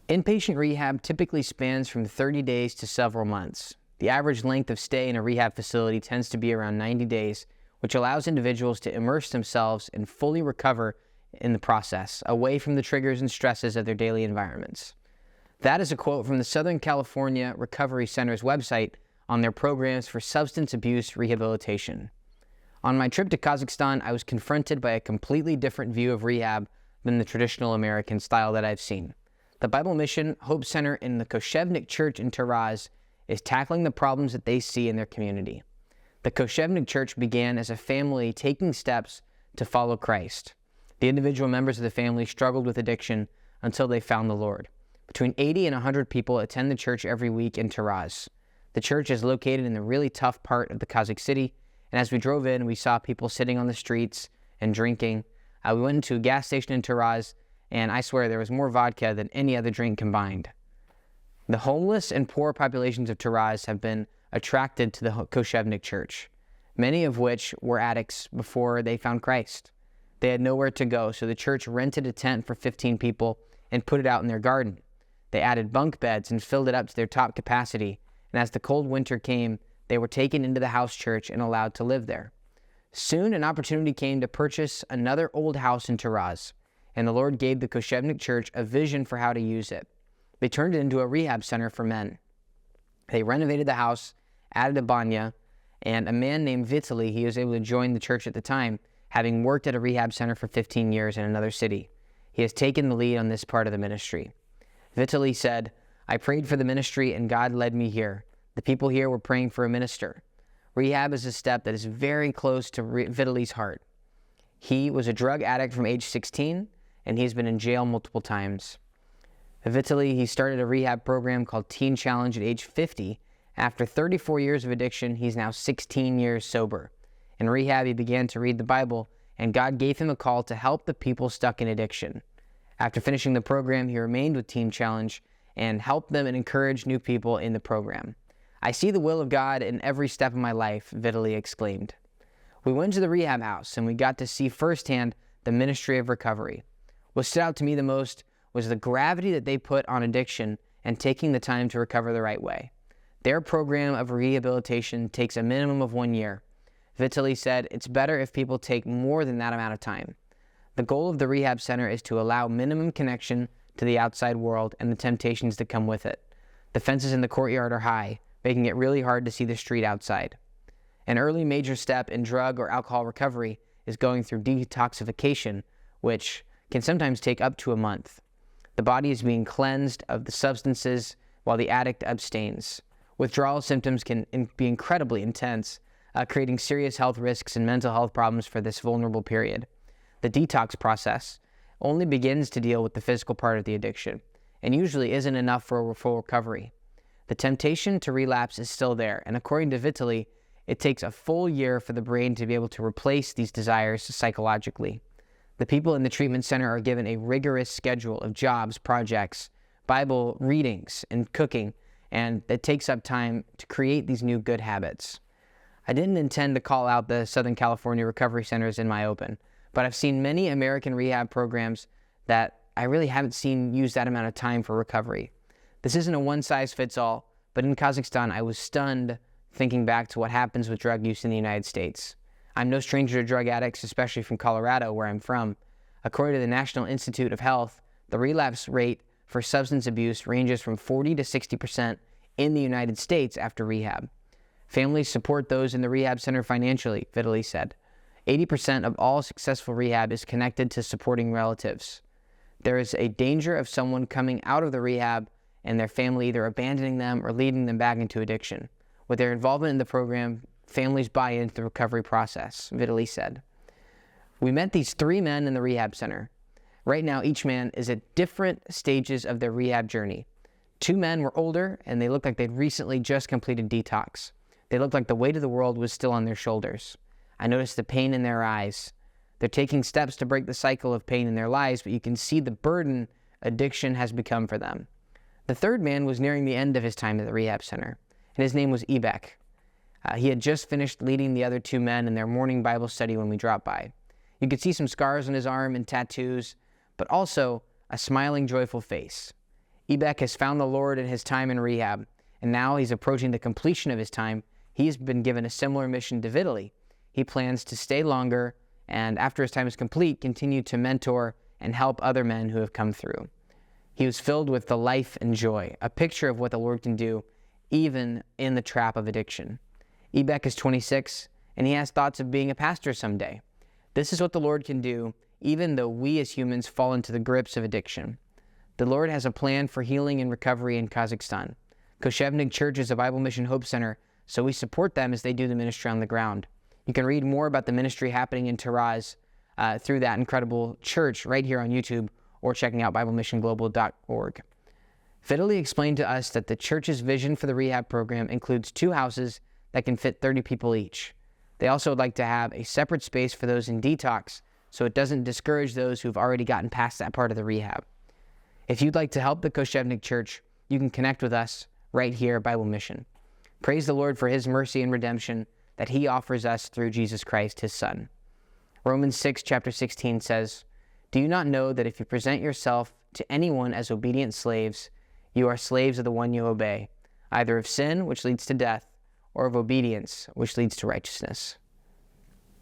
Inpatient rehab typically spans from 30 days to several months. The average length of stay in a rehab facility tends to be around 90 days, which allows individuals to immerse themselves and fully recover in the process, away from the triggers and stresses of their daily environments. That is a quote from the Southern California Recovery Center's website on their programs for substance abuse rehabilitation. On my trip to Kazakhstan, I was confronted by a completely different view of rehab than the traditional American style that I've seen. The Bible Mission Hope Center in the Koshevnik Church in Taraz is tackling the problems that they see in their community. The Koshevnik Church began as a family taking steps to follow Christ. The individual members of the family struggled with addiction until they found the Lord. Between 80 and 100 people attend the church every week in Taraz. The church is located in the really tough part of the Kazakh city, and as we drove in, we saw people sitting on the streets and drinking. We went into a gas station in Taraz, and I swear there was more vodka than any other drink combined. The homeless and poor populations of Taraz have been attracted to the Koshevnik Church, many of which were addicts before they found Christ. They had nowhere to go, so the church rented a tent for 15 people and put it out in their garden. They added bunk beds and filled it up to their top capacity, and as the cold winter came, they were taken into the house church and allowed to live there. Soon, an opportunity came to purchase another old house in Taraz, and the Lord gave the Koshevnik Church a vision for how to use it. They turned it into a rehab center for men. They renovated the house, added a banya, and a man named Vitaly, he was able to join the church at the time, having worked at a rehab center for 15 years in another city. He has taken the lead on this part of the ministry. Vitaly said, "I prayed for the ministry and God led me here. The people here were praying for a minister. Rehab is a step that is very close to Vitaly's heart. He was a drug addict from age 16, and he's been in jail multiple times. Vitaly, he started a rehab program called Teen Challenge at age 50. After 34 years of addiction, he's now 16 years sober. In rehab, he began to read the Bible, and God gave him a call to help the people stuck in addiction. After finishing the program, he remained with Teen Challenge and helped them and encouraged new people in the program. I see the will of God in every step of my life," Vitaly exclaimed. We went to the rehab house, and we got to see firsthand the ministry of recovery. What stood out to me the most was the gravity that they put on addiction and taking the time to recover the right way. Their program of rehabilitation takes a minimum of 1 year. Vitaly said, "It's better if people take more than that amount of time." The goal of the rehab center is to allow minimum connection to the outside world and the temptations that come with it. The fences in the courtyard are high, making it really hard to see the street outside. An early major step in drug or alcohol recovery is going through detoxification, which can sometimes take up to a month. The body is being cleansed of the substances while the addict abstains. Withdrawal symptoms can be incredibly intense, creating serious health risks and mental health problems for this vulnerable period. The detox process only begins to deal with the physical part of the addiction, and usually isn't enough for a full recovery. The temptation to relapse is still there, and according to Vitaly, it takes a full year for the brain to be able to replace these desires psychologically. The people in the treatment center are given a rigorous schedule of jobs, projects, Bible readings, and cooking, and it takes up time to create these new good habits. I didn't intend to call out the Southern California Recovery Centers in my open, but I've seen many American rehab programs that I really haven't seen use that amount of time for recovery. This isn't a one-size-fits-all, but in Kazakhstan, I was stunned thinking back to what happens with drug use in the United States. I'm no stranger to drug addicts, especially from Colorado, where I'm from. According to the National Institute of Health, the relapse rate for substance abuse ranges from 40 to 60% in the United States after rehab. Families support those in the rehab center financially, Vitaly said. 80% of all successful rehab is connected to supporting relatives. There is a danger of someone coming out of the rehab and their family either abandoning them or leading them back into addiction. With their involvement in the program, families buy into the recovery process, Vitaly said. We met these 3 men in the rehab center. Right now, each man is at different stages of their rehab journey. 2 men were older, and they looked like they'd recently just completed detox. They looked like the weight of the world was still on their shoulders. I noticed the pain in their eyes. They're taking steps to break the cycle of pain in their lives, but you can see the burden addiction has become for them. The 3rd man was nearing the end of his time at the rehab center, and his name was Ebek. He had just finished leading the other 2 men in their morning Bible study when we dropped by. You could see some scars on his arm and tattoos, but also a smiling, joyful face. Ebek has found the Lord in his time in rehab, and now he's approaching the completion of his time. He's been given a similar mission to Vitaly. He plans to stay longer and, after his time is complete, continue to mentor and help other men who have come through. He was filled with the life and joy, a picture of what the Lord can do even in the trap of addiction. Ebek is 26, and he has thoughts of being a pastor someday. This is what the Lord can do, even though we as humans fall into the grips of addiction. The Lord has a plan for healing and recovery in Kazakhstan. Koshevnik Church is a Bible Mission Hope Center, so we support them as they do the ministry on the ground. You can read more about the ministry happening in Taraz through that incredible church right here on YouTube or checking out BibleMissionGlobal.org. Vitaly explained to us that the church's vision for the rehab program includes 2 houses that can fit 30 people each. They also would like to have a separate space for those in detox so it doesn't discourage those who've already gotten past that part of the rehab. If you'd like to help the Koshevnik Church, you can connect with us right here at Bible Mission. Praise the Lord for his mercy and redemption that he offers us through Jesus Christ, his Son. Romans 6, chapter 16 says, "Do you not know that if you present yourself to anyone as obedient slaves, you are slaves of the one you obey, either of sin, which leads to death, or of obedience, which leads to righteousness?"